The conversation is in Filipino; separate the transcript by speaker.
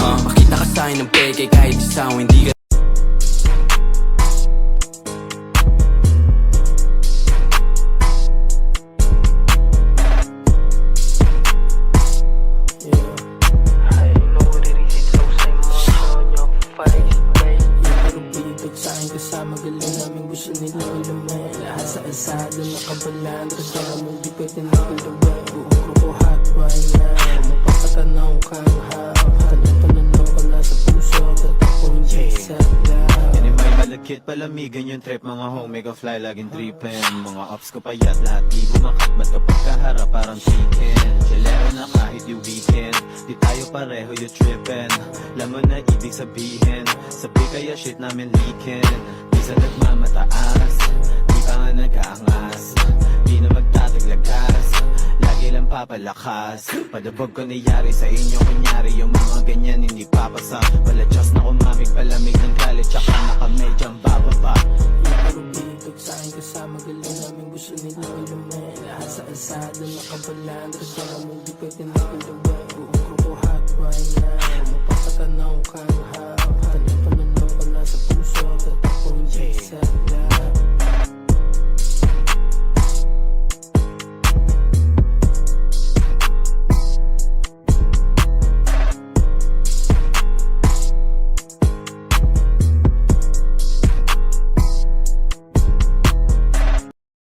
Speaker 1: Makita ka sa'kin ng peke kahit isang hindi ka
Speaker 2: kasama galing namin gusto nila ilamay. Lahat sa asado nakabalan, kasama mong di pwede na kalaway. Buong grupo hot wine na mapapatanaw kang hap. Tanong ka na sa puso, tatakong hindi sadlaw.
Speaker 3: Yan ay may malagkit palamigan yung trip. Mga home ka fly laging trippin'. Mga ops ko payat lahat di bumakat. Ba't kapag kaharap parang chicken? Chilero na kahit yung weekend, di tayo pareho yung trippin'. Lamon na ibig sabihin, sabi kaya shit namin leakin'. Di sa nagmamataas, di pa nga nag-aangas. Di na magtataglagas, lagi lang papalakas. Padabog ko niyari sa inyo, kunyari yung mga ganyan hindi papasa. Paladyos na kumamig, palamig ng galit, tsaka nakamedyang bababa.
Speaker 2: Yung pagbitok sa'kin kasama galing namin gusto nila ilamay. Lahat sa asado nakabalan, kasama mong di pwede na kalaway. Buong grupo hot wine na mapapatanaw kang hap. Tanong ka na sa puso, tatakong hindi sadlaw.